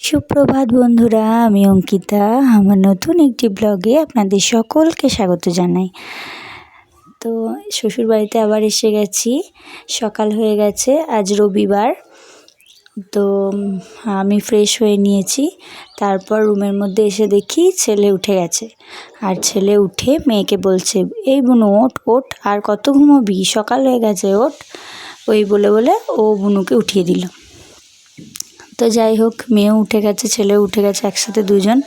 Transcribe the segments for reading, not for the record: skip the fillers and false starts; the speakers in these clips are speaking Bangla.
সুপ্রভাত বন্ধুরা, আমি অঙ্কিতা। আমার নতুন একটি ব্লগে আপনাদের সকলকে স্বাগত জানাই। তো শ্বশুরবাড়িতে আবার এসে গেছি, সকাল হয়ে গেছে, আজ রবিবার। তো আমি ফ্রেশ হয়ে নিয়েছি, তারপর রুমের মধ্যে এসে দেখি ছেলে উঠে গেছে। আর ছেলে উঠে মেয়েকে বলছে, এই বুনু ওঠ ওঠ, আর কত ঘুমোবি, সকাল হয়ে গেছে, ওঠ। ওই বলে বলে ও বুনুকে উঠিয়ে দিল। তো যাই হোক, মেয়েও উঠে গেছে, ছেলেও উঠে গেছে, একসাথে দুজন।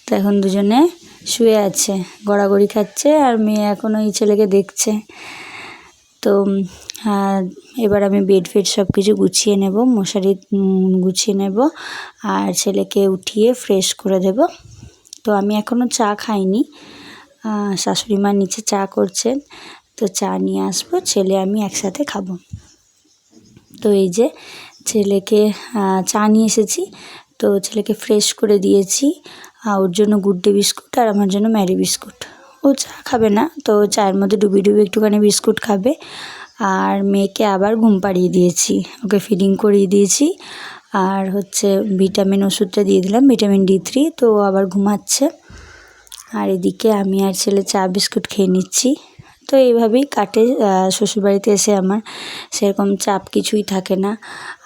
তো এখন দুজনে শুয়ে আছে, গড়াগড়ি খাচ্ছে, আর মেয়ে এখন ওই ছেলেকে দেখছে। তো এবার আমি বেড ফেড সব কিছু গুছিয়ে নেব, মশারি গুছিয়ে নেব, আর ছেলেকে উঠিয়ে ফ্রেশ করে দেব। তো আমি এখনও চা খাইনি, শাশুড়ি মা নিচে চা করছেন, তো চা নিয়ে আসবো, ছেলে আমি একসাথে খাবো। তো এই যে ছেলেকে চা নিয়ে এসেছি, তো ছেলেকে ফ্রেশ করে দিয়েছি। ওর জন্য গুড ডে বিস্কুট আর আমার জন্য ম্যারি বিস্কুট। ও চা খাবে না, তো চায়ের মধ্যে ডুবিয়ে ডুবিয়ে একটুখানি বিস্কুট খাবে। আর মেয়েকে আবার ঘুম পাড়িয়ে দিয়েছি, ওকে ফিডিং করিয়ে দিয়েছি। আর ভিটামিন ওষুধটা দিয়ে দিলাম, ভিটামিন D3, তো আবার ঘুমাচ্ছে। আর এদিকে আমি আর ছেলে চা বিস্কুট খেয়ে নিচ্ছি। তো এইভাবেই কাটে শ্বশুরবাড়িতে এসে আমার সেরকম চাপ কিছুই থাকে না।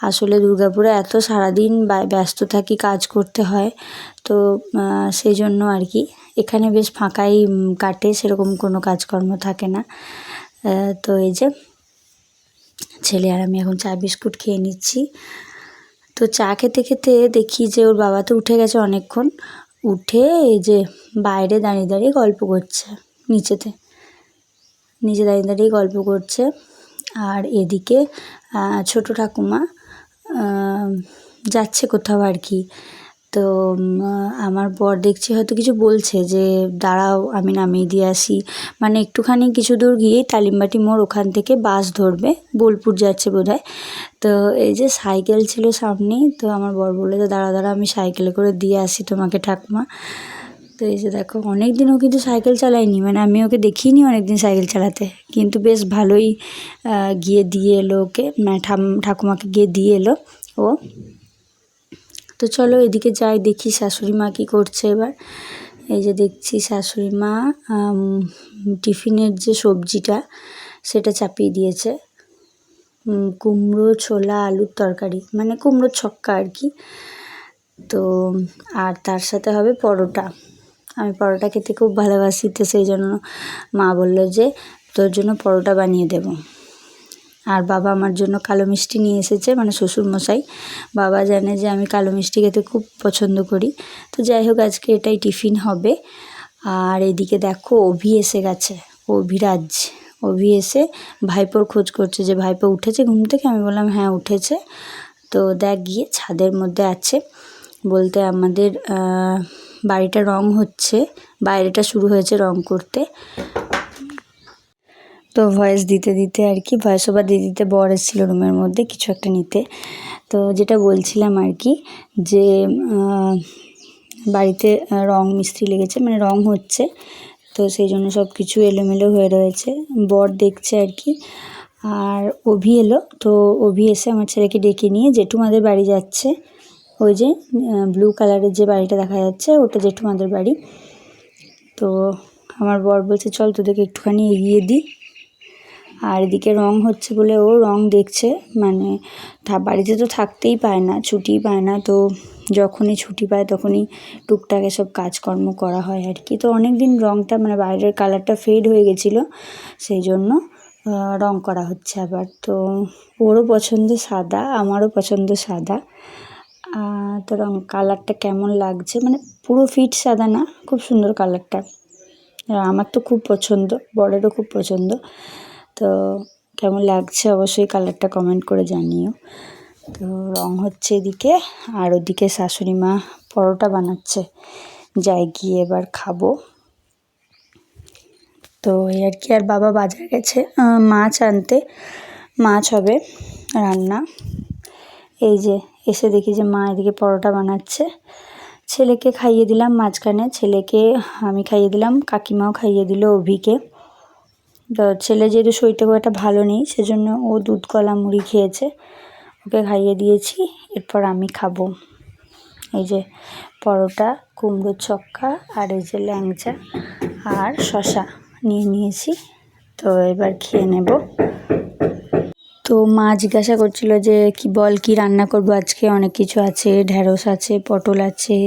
আসলে দুর্গাপুরে এত সারাদিন ব্যস্ত থাকি, কাজ করতে হয়, তো সেই জন্য আর কি এখানে বেশ ফাঁকাই কাটে, সেরকম কোনো কাজকর্ম থাকে না। তো এই যে ছেলে আর আমি এখন চা বিস্কুট খেয়ে নিচ্ছি। তো চা খেতে খেতে দেখি যে ওর বাবা তো উঠে গেছে অনেকক্ষণ, উঠে এই যে বাইরে দাঁড়িয়ে দাঁড়িয়ে গল্প করছে, নিচে দাঁড়িয়ে দাঁড়িয়ে গল্প করছে। আর এদিকে ছোটো ঠাকুমা যাচ্ছে কোথাও আর কি। তো আমার বর দেখছি হয়তো কিছু বলছে, যে দাঁড়াও আমি নামিয়ে দিয়ে আসি, মানে একটুখানি কিছু দূর গিয়ে তালিমবাটি মোড়, ওখান থেকে বাস ধরবে, বোলপুর যাচ্ছে বোধহয়। তো এই যে সাইকেল ছিল সামনেই, তো আমার বর বলে, তো দাঁড়া আমি সাইকেলে করে দিয়ে আসি তোমাকে ঠাকুমা। তো এই যে দেখো, অনেক দিন ও কিন্তু সাইকেল চালায়নি, মানে আমি ওকে দেখিনি অনেক দিন সাইকেল চালাতে, কিন্তু বেশ ভালোই গিয়ে দিয়ে এলো ওকে, মানে ঠাকুমাকে গিয়ে দিয়ে এলো ও। তো চলো এদিকে যাই, দেখি শাশুড়ি মা কী করছে এবার। এই যে দেখছি শাশুড়ি মা টিফিনের যে সবজিটা সেটা চাপিয়ে দিয়েছে, কুমড়ো ছোলা আলুর তরকারি, মানে কুমড়োর ছক্কা আর কি। তো আর তার সাথে হবে পরোটা। আমি পরোটা খেতে খুব ভালোবাসি, তো সেই জন্য মা বলল যে তোর জন্য পরোটা বানিয়ে দেব। আর বাবা আমার জন্য কালো মিষ্টি নিয়ে এসেছে, মানে শ্বশুরমশাই। বাবা জানে যে আমি কালো মিষ্টি খেতে খুব পছন্দ করি। তো যাই হোক, আজকে এটাই টিফিন হবে। আর এদিকে দেখো অভি এসে গেছে, অভি এসে ভাইপোর খোঁজ করছে, যে ভাইপো উঠেছে ঘুম থেকে। আমি বললাম হ্যাঁ উঠেছে। তো দেখ গিয়ে ছাদের মধ্যে আছে, বলতে আমাদের বাড়িটা রং হচ্ছে, বাইরেটা শুরু হয়েছে রং করতে। তো ভয়েস দিতে দিতে আর কি, ভয়েস ওভার দিতে দিতে বর এসেছিলো রুমের মধ্যে কিছু একটা নিতে। তো যেটা বলছিলাম আর কি, যে বাড়িতে রং মিস্ত্রি লেগেছে, মানে রং হচ্ছে, তো সেই জন্য সব কিছু এলোমেলো হয়ে রয়েছে, বর দেখছে আর কি। আর অভি এলো, তো অভি এসে আমার ছেলেকে ডেকে নিয়ে জেঠুমাদের বাড়ি যাচ্ছে। ওই যে ব্লু কালারের যে বাড়িটা দেখা যাচ্ছে, ওটা জেঠুমাদের বাড়ি। তো আমার বর বলছে চল তোদেরকে একটুখানি এগিয়ে দিই। আর এদিকে রং হচ্ছে বলে ও রং দেখছে, মানে বাড়িতে তো থাকতেই পায় না, ছুটিই পায় না, তো যখনই ছুটি পায় তখনই টুকটাক এসব কাজকর্ম করা হয় আর কি। তো অনেক দিন রংটা, মানে বাইরের কালারটা ফেড হয়ে গেছিলো, সেই জন্য রং করা হচ্ছে আবার। তো ওরও পছন্দ সাদা, আমারও পছন্দ সাদা। তো রং কালারটা কেমন লাগছে, মানে পুরো ফিট সাদা না, খুব সুন্দর কালারটা, আমার তো খুব পছন্দ, বরেরও খুব পছন্দ। তো কেমন লাগছে অবশ্যই কালারটা কমেন্ট করে জানিও। তো রং হচ্ছে এদিকে, আর ওদিকে শাশুড়ি মা পরোটা বানাচ্ছে, যাই গিয়ে এবার খাবো। তো এই আর কি। আর বাবা বাজার গেছে মাছ আনতে, মাছ হবে রান্না। এই যে এসে দেখি যে মা এদিকে পরোটা বানাচ্ছে, ছেলেকে খাইয়ে দিলাম মাঝখানে, ছেলেকে আমি খাইয়ে দিলাম, কাকিমাও খাইয়ে দিল অভিকে। তো ছেলে যেহেতু শরীরটা খুব একটা ভালো নেই, সেজন্য ও দুধ কলা মুড়ি খেয়েছে, ওকে খাইয়ে দিয়েছি, এরপর আমি খাবো। এই যে পরোটা, কুমড়োর ছক্কা আর এই যে ল্যাংচা আর শশা নিয়ে নিয়েছি। তো এবার খেয়ে নেব। তো মা জিজ্ঞাসা করছিল যে কি রান্না করব আজকে। অনেক কিছু আছে, ঢ্যাঁড়স আছে, পটল আছে,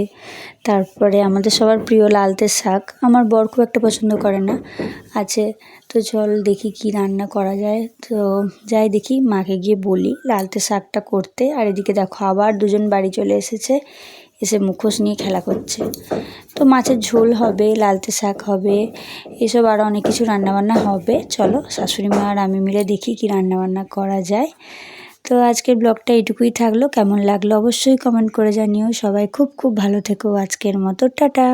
তারপরে আমাদের সবার প্রিয় লালতে শাক, আমার বর খুব একটা পছন্দ করে না, আছে। তো চল দেখি কি রান্না করা যায়। তো যাই দেখি, মাকে গিয়ে বলি লালতে শাকটা করতে। আর এদিকে দেখো আবার দুজন বাড়ি চলে এসেছে, এসে মুখোশ নিয়ে খেলা করছে। তো মাছের ঝোল হবে, লালতে শাক হবে, এসব আরও অনেক কিছু রান্নাবান্না হবে। চলো শাশুড়ি মা আর আমি মিলে দেখি কি রান্নাবান্না করা যায়। তো আজকের ব্লগটা এইটুকুই থাকলো। কেমন লাগলো অবশ্যই কমেন্ট করে জানিও। সবাই খুব খুব ভালো থেকো। আজকের মতো টাটা।